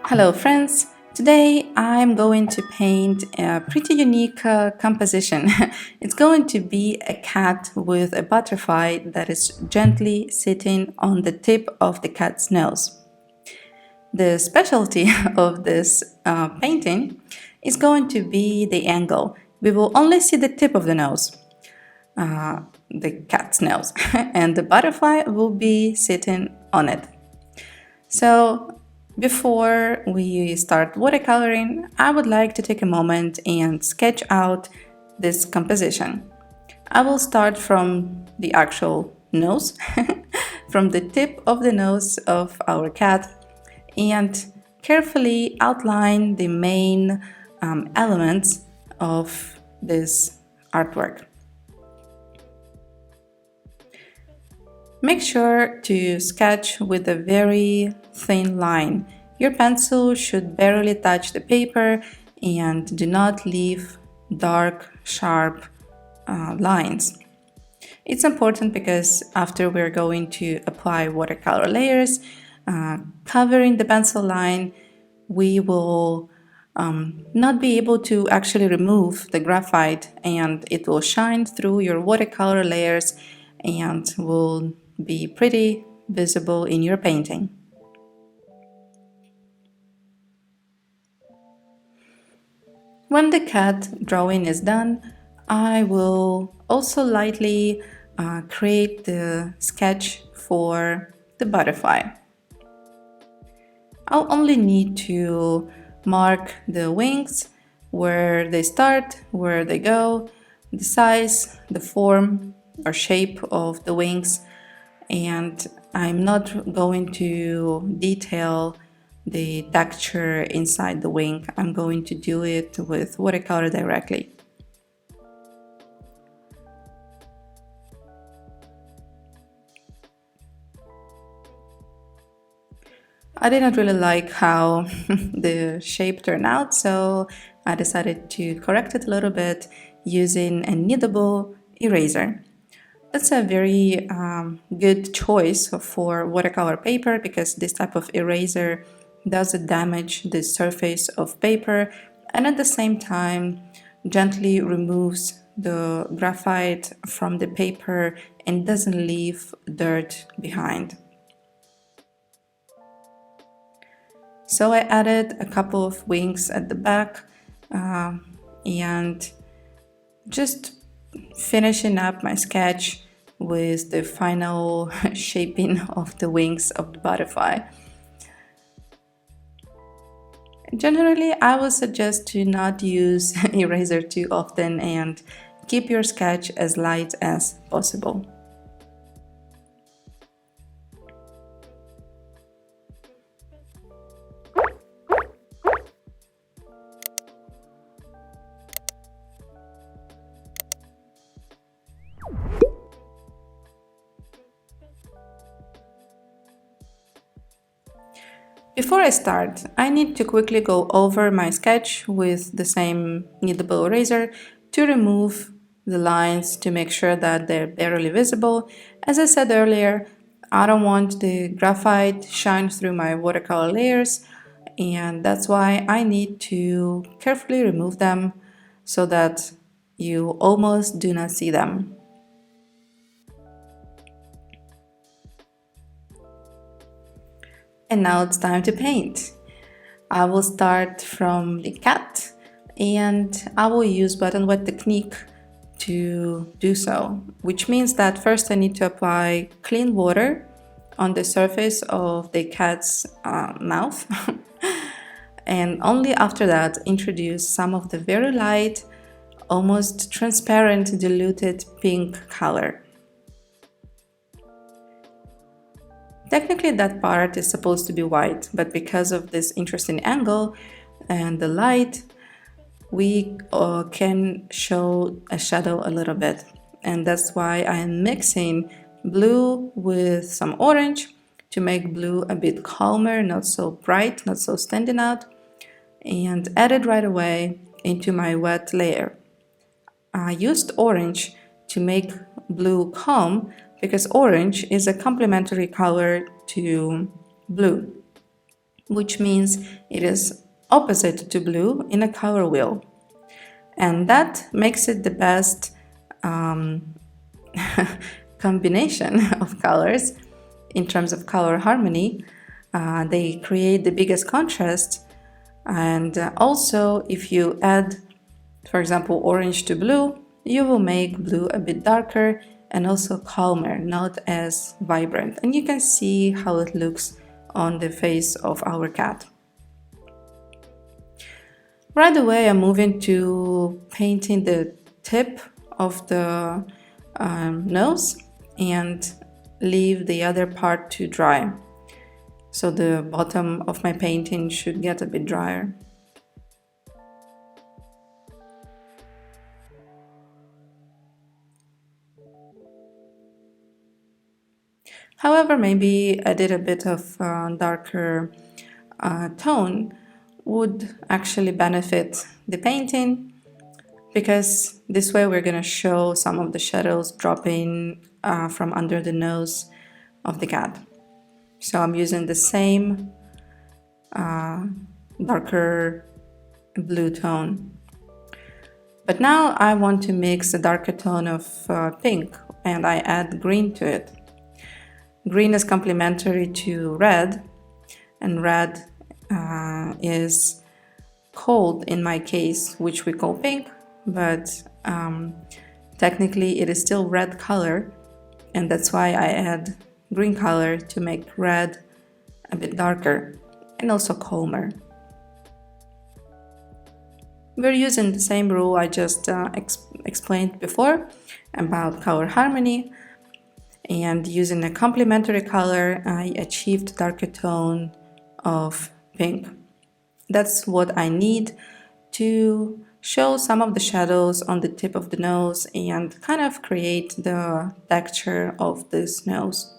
Hello friends! Today I'm going to paint a pretty unique composition. It's going to be a cat with a butterfly that is gently sitting on the tip of the cat's nose. The specialty of this painting is going to be the angle. We will only see the tip of the nose, the cat's nose, and the butterfly will be sitting on it. So before we start watercoloring, I would like to take a moment and sketch out this composition. I will start from the actual nose, from the tip of the nose of our cat, and carefully outline the main elements of this artwork. Make sure to sketch with a very thin line. Your pencil should barely touch the paper and do not leave dark, sharp lines. It's important because after we're going to apply watercolor layers, covering the pencil line, we will not be able to actually remove the graphite, and it will shine through your watercolor layers and will be pretty visible in your painting. When the cat drawing is done, I will also lightly create the sketch for the butterfly. I'll only need to mark the wings, where they start, where they go, the size, the form or shape of the wings, and I'm not going to detail the texture inside the wing. I'm going to do it with watercolor directly. I did not really like how the shape turned out, so I decided to correct it a little bit using a kneadable eraser. That's a very good choice for watercolor paper because this type of eraser doesn't damage the surface of paper and at the same time gently removes the graphite from the paper and doesn't leave dirt behind. So I added a couple of wings at the back and just finishing up my sketch with the final shaping of the wings of the butterfly. Generally, I would suggest to not use eraser too often and keep your sketch as light as possible. Before I start, I need to quickly go over my sketch with the same kneadable eraser to remove the lines to make sure that they're barely visible. As I said earlier, I don't want the graphite shine through my watercolor layers, and that's why I need to carefully remove them so that you almost do not see them. And now it's time to paint. I will start from the cat and I will use wet and wet technique to do so, which means that first I need to apply clean water on the surface of the cat's mouth and only after that introduce some of the very light, almost transparent diluted pink color. Technically that part is supposed to be white, but because of this interesting angle and the light, we can show a shadow a little bit. And that's why I am mixing blue with some orange to make blue a bit calmer, not so bright, not so standing out, and add it right away into my wet layer. I used orange to make blue calm because orange is a complementary color to blue. which means it is opposite to blue in a color wheel. And that makes it the best combination of colors in terms of color harmony. They create the biggest contrast. And also, if you add, for example, orange to blue, you will make blue a bit darker and also calmer, not as vibrant. And you can see how it looks on the face of our cat. Right away, I'm moving to painting the tip of the nose and leave the other part to dry. So the bottom of my painting should get a bit drier. However, maybe I did a bit of darker tone would actually benefit the painting, because this way we're going to show some of the shadows dropping from under the nose of the cat. So I'm using the same darker blue tone. But now I want to mix a darker tone of pink, and I add green to it. Green is complementary to red, and red is cold in my case, which we call pink, but technically it is still red color, and that's why I add green color to make red a bit darker and also calmer. We're using the same rule I just explained before about color harmony, and using a complementary color I achieved darker tone of pink. That's what I need to show some of the shadows on the tip of the nose and kind of create the texture of this nose.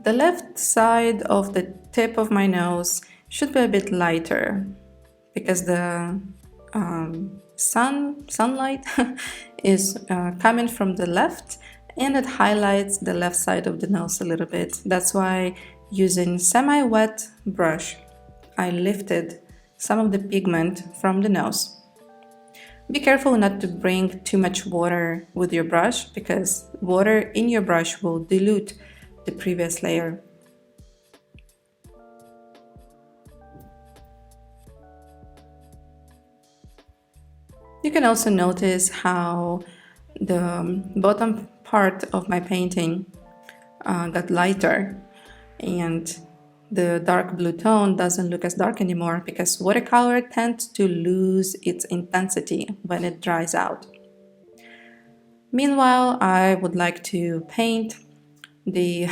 The left side of the tip of my nose should be a bit lighter, because the sunlight is coming from the left, and it highlights the left side of the nose a little bit. That's why, using semi-wet brush, I lifted some of the pigment from the nose. Be careful not to bring too much water with your brush, because water in your brush will dilute the previous layer. You can also notice how the bottom part of my painting got lighter, and the dark blue tone doesn't look as dark anymore, because watercolor tends to lose its intensity when it dries out. Meanwhile, I would like to paint the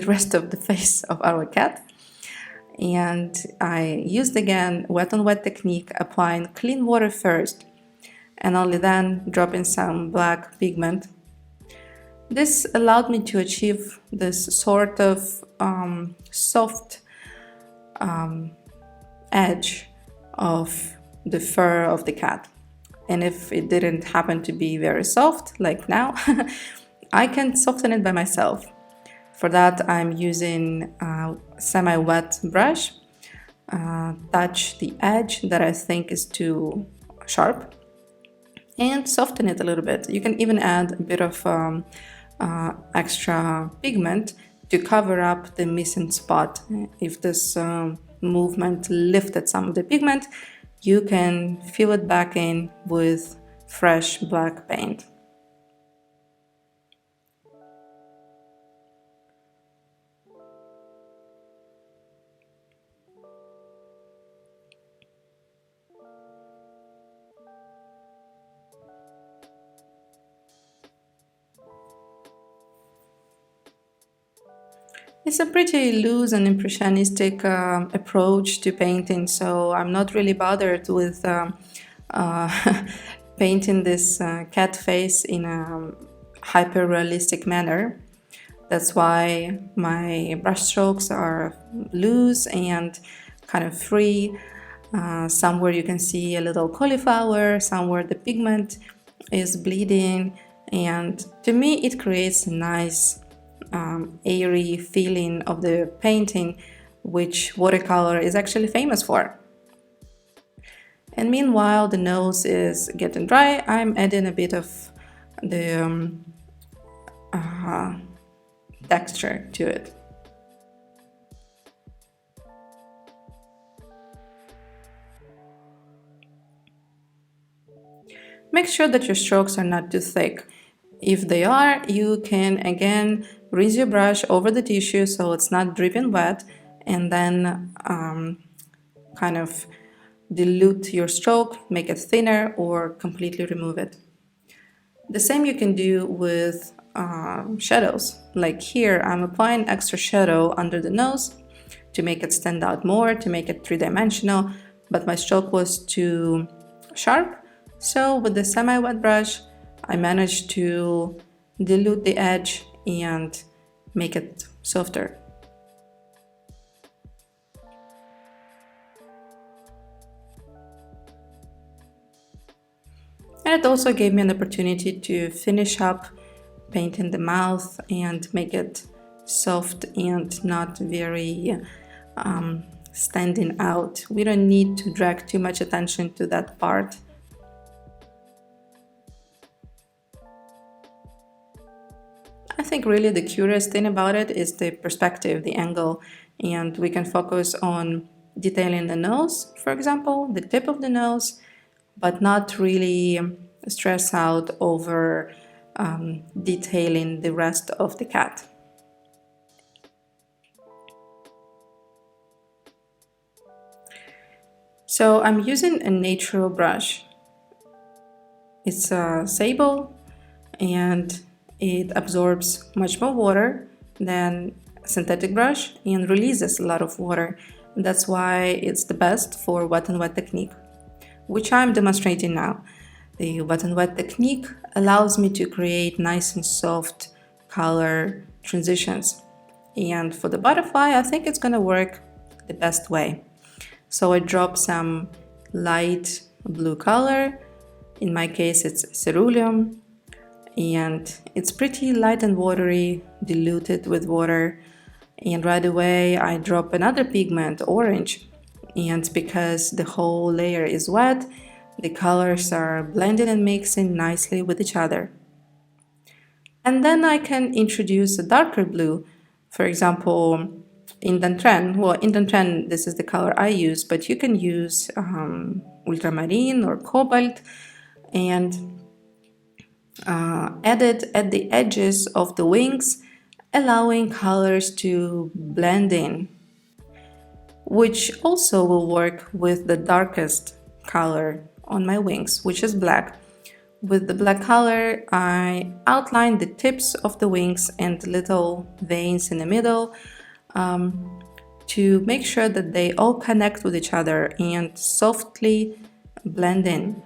rest of the face of our cat, and I used again wet on wet technique, applying clean water first and only then dropping some black pigment. This allowed me to achieve this sort of soft edge of the fur of the cat. And if it didn't happen to be very soft, like now, I can soften it by myself. For that, I'm using a semi-wet brush, touch the edge that I think is too sharp, and soften it a little bit. You can even add a bit of extra pigment to cover up the missing spot. If this movement lifted some of the pigment, you can fill it back in with fresh black paint. It's a pretty loose and impressionistic approach to painting, so I'm not really bothered with painting this cat face in a hyper-realistic manner. That's why my brushstrokes are loose and kind of free. Somewhere you can see a little cauliflower, somewhere the pigment is bleeding, and to me it creates a nice airy feeling of the painting, which watercolor is actually famous for. And meanwhile the nose is getting dry, I'm adding a bit of the texture to it. Make sure that your strokes are not too thick. If they are, you can again rinse your brush over the tissue so it's not dripping wet, and then kind of dilute your stroke, make it thinner, or completely remove it. The same you can do with shadows. Like here, I'm applying extra shadow under the nose to make it stand out more, to make it three-dimensional, but my stroke was too sharp. So with the semi-wet brush, I managed to dilute the edge and make it softer. And it also gave me an opportunity to finish up painting the mouth and make it soft and not very standing out. We don't need to drag too much attention to that part. I think really the curious thing about it is the perspective, the angle, and we can focus on detailing the nose, for example, the tip of the nose, but not really stress out over detailing the rest of the cat. So I'm using a natural brush. It's a sable and it absorbs much more water than a synthetic brush and releases a lot of water. That's why it's the best for wet and wet technique, which I'm demonstrating now. The wet and wet technique allows me to create nice and soft color transitions. And for the butterfly, I think it's gonna work the best way. So I drop some light blue color. In my case, it's ceruleum. And it's pretty light and watery, diluted with water. And right away I drop another pigment, orange. And because the whole layer is wet, the colors are blending and mixing nicely with each other. And then I can introduce a darker blue, for example, Indantren. Well, Indantren, this is the color I use, but you can use ultramarine or cobalt, and add it at the edges of the wings, allowing colors to blend in, which also will work with the darkest color on my wings, which is black. With the black color, I outline the tips of the wings and little veins in the middle to make sure that they all connect with each other and softly blend in.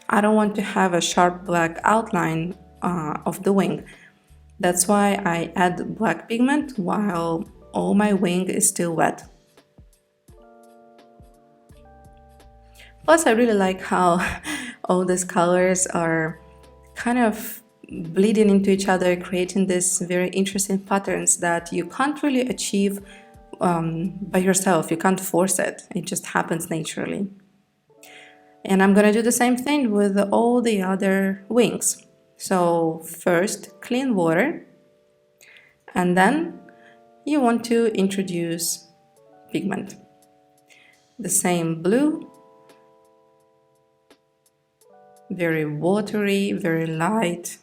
I don't want to have a sharp black outline of the wing. That's why I add black pigment while all my wing is still wet. Plus, I really like how all these colors are kind of bleeding into each other, creating these very interesting patterns that you can't really achieve by yourself. You can't force it. It just happens naturally. And I'm gonna do the same thing with all the other wings. So first, clean water, and then you want to introduce pigment. The same blue, very watery, very light.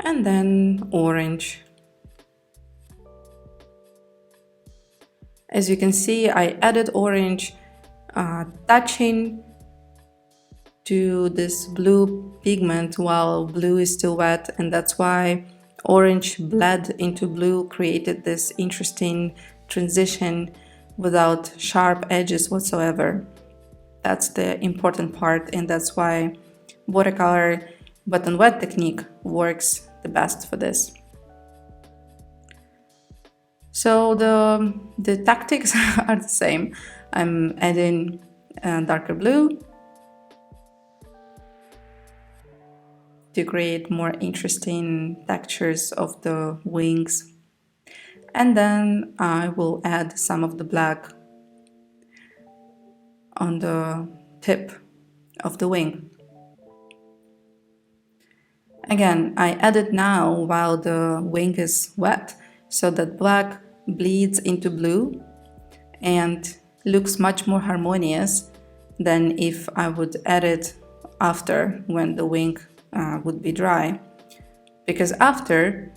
And then orange. As you can see, I added orange, touching to this blue pigment while blue is still wet, and that's why orange bled into blue, created this interesting transition without sharp edges whatsoever. That's the important part, and that's why watercolor wet and wet technique works the best for this. So the tactics are the same. I'm adding darker blue to create more interesting textures of the wings. And then I will add some of the black on the tip of the wing. Again, I add it now while the wing is wet, so that black bleeds into blue and looks much more harmonious than if I would add it after, when the wing would be dry. Because after,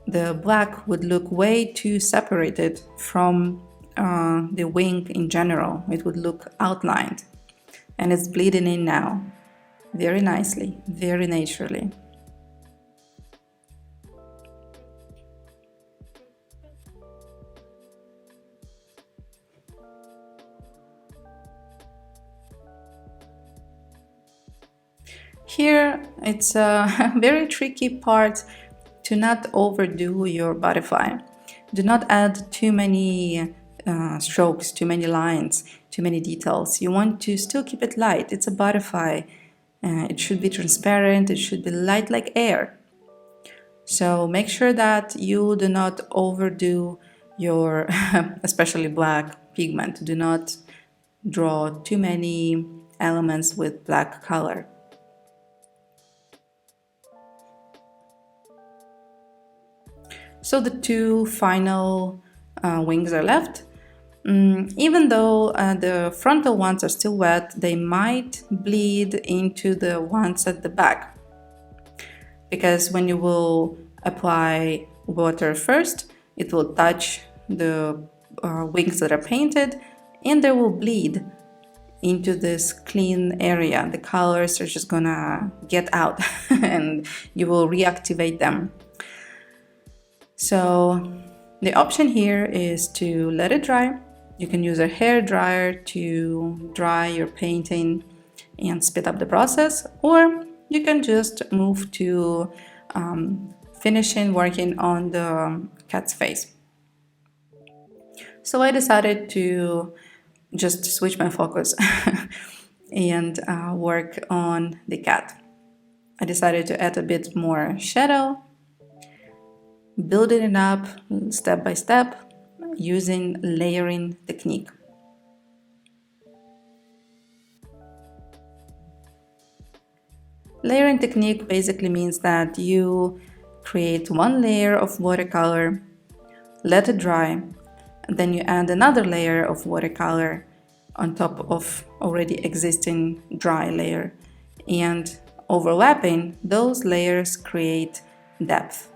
the black would look way too separated from the wing in general. It would look outlined, and it's bleeding in now very nicely, very naturally. Here, it's a very tricky part to not overdo your butterfly. Do not add too many strokes, too many lines, too many details. You want to still keep it light. It's a butterfly. It should be transparent. It should be light like air. So make sure that you do not overdo your, especially black pigment. Do not draw too many elements with black color. So the two final wings are left. Even though the frontal ones are still wet, they might bleed into the ones at the back. Because when you will apply water first, it will touch the wings that are painted, and they will bleed into this clean area. The colors are just gonna get out and you will reactivate them. So the option here is to let it dry. You can use a hair dryer to dry your painting and speed up the process, or you can just move to finishing working on the cat's face. So I decided to just switch my focus and work on the cat. I decided to add a bit more shadow, building it up step by step using layering technique. Layering technique basically means that you create one layer of watercolor, let it dry, and then you add another layer of watercolor on top of already existing dry layer, and overlapping those layers create depth.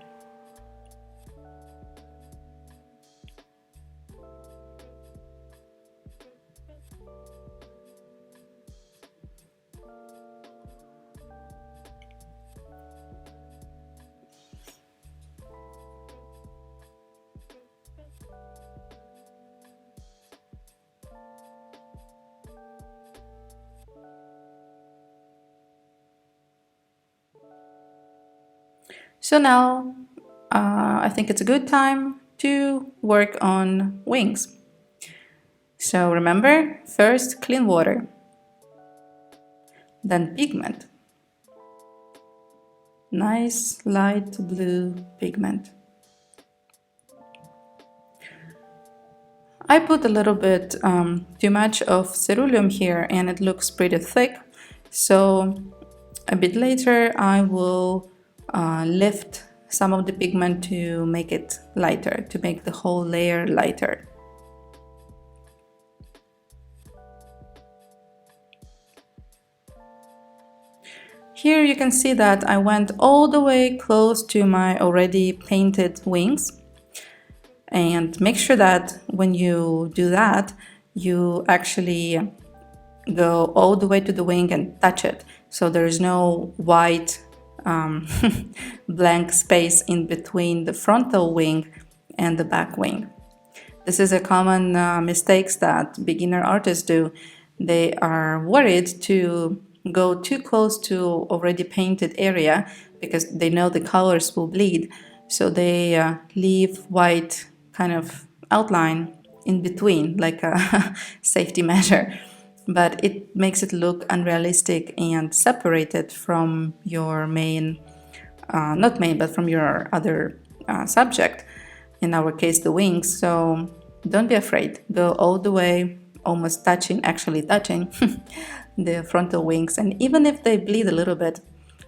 So now I think it's a good time to work on wings. So remember, first clean water, then pigment, nice light blue pigment. I put a little bit too much of ceruleum here and it looks pretty thick, so a bit later I will lift some of the pigment to make it lighter, to make the whole layer lighter. Here you can see that I went all the way close to my already painted wings. And make sure that when you do that, you actually go all the way to the wing and touch it. So there is no white blank space in between the frontal wing and the back wing. This is a common mistake that beginner artists do. They are worried to go too close to already painted area because they know the colors will bleed. So they leave white kind of outline in between, like a safety measure, but it makes it look unrealistic and separated from your main, not main, but from your other subject, in our case the wings. So don't be afraid, go all the way, almost actually touching the frontal wings. And even if they bleed a little bit,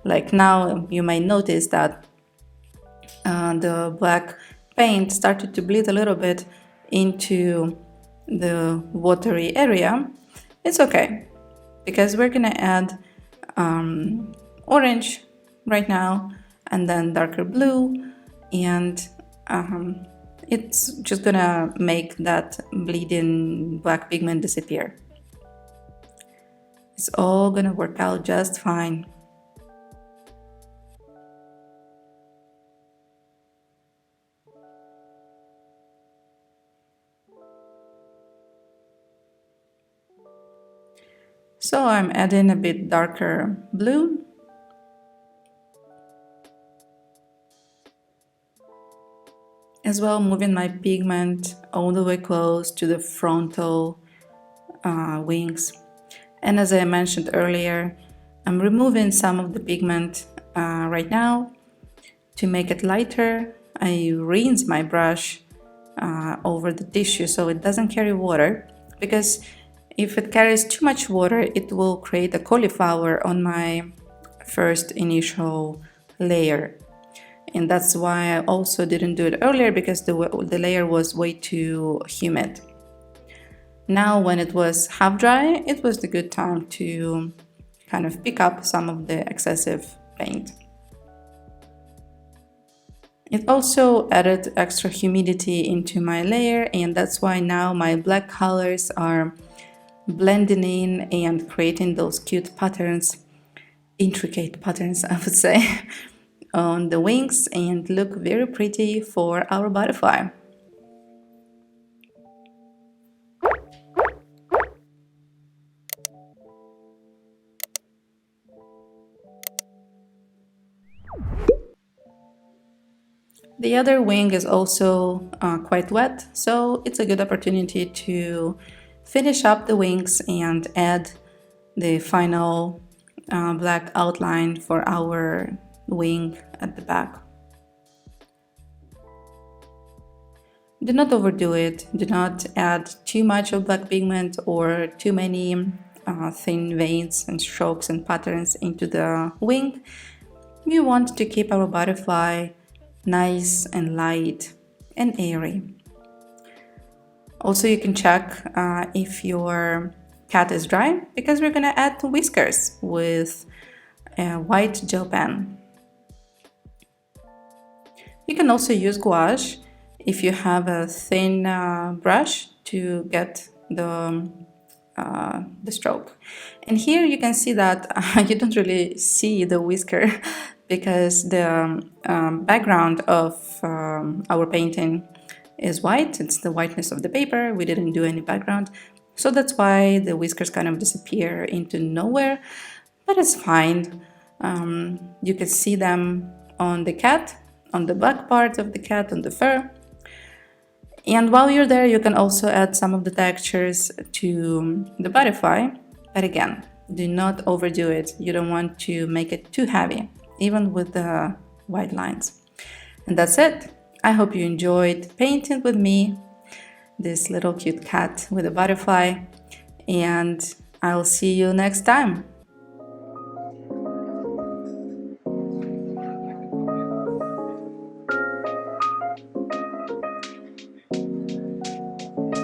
like now you might notice that the black paint started to bleed a little bit into the watery area, it's okay, because we're gonna add orange right now, and then darker blue, and it's just gonna make that bleeding black pigment disappear. It's all gonna work out just fine. So I'm adding a bit darker blue. As well, moving my pigment all the way close to the frontal wings. And as I mentioned earlier, I'm removing some of the pigment right now to make it lighter. I rinse my brush over the tissue so it doesn't carry water, because if it carries too much water, it will create a cauliflower on my first initial layer. And that's why I also didn't do it earlier, because the layer was way too humid. Now when it was half dry, it was the good time to kind of pick up some of the excessive paint. It also added extra humidity into my layer, and that's why now my black colors are blending in and creating those cute patterns, intricate patterns I would say, on the wings, and look very pretty for our butterfly. The other wing is also quite wet, so it's a good opportunity to finish up the wings and add the final black outline for our wing at the back. Do not overdo it. Do not add too much of black pigment or too many thin veins and strokes and patterns into the wing. We want to keep our butterfly nice and light and airy. Also, you can check if your cat is dry, because we're gonna add whiskers with a white gel pen. You can also use gouache if you have a thin brush to get the stroke. And here you can see that you don't really see the whisker because the background of our painting is white. It's the whiteness of the paper. We didn't do any background. So that's why the whiskers kind of disappear into nowhere, but it's fine. You can see them on the cat, on the black part of the cat, on the fur. And while you're there, you can also add some of the textures to the butterfly. But again, do not overdo it. You don't want to make it too heavy, even with the white lines. And that's it. I hope you enjoyed painting with me this little cute cat with a butterfly. And I'll see you next time.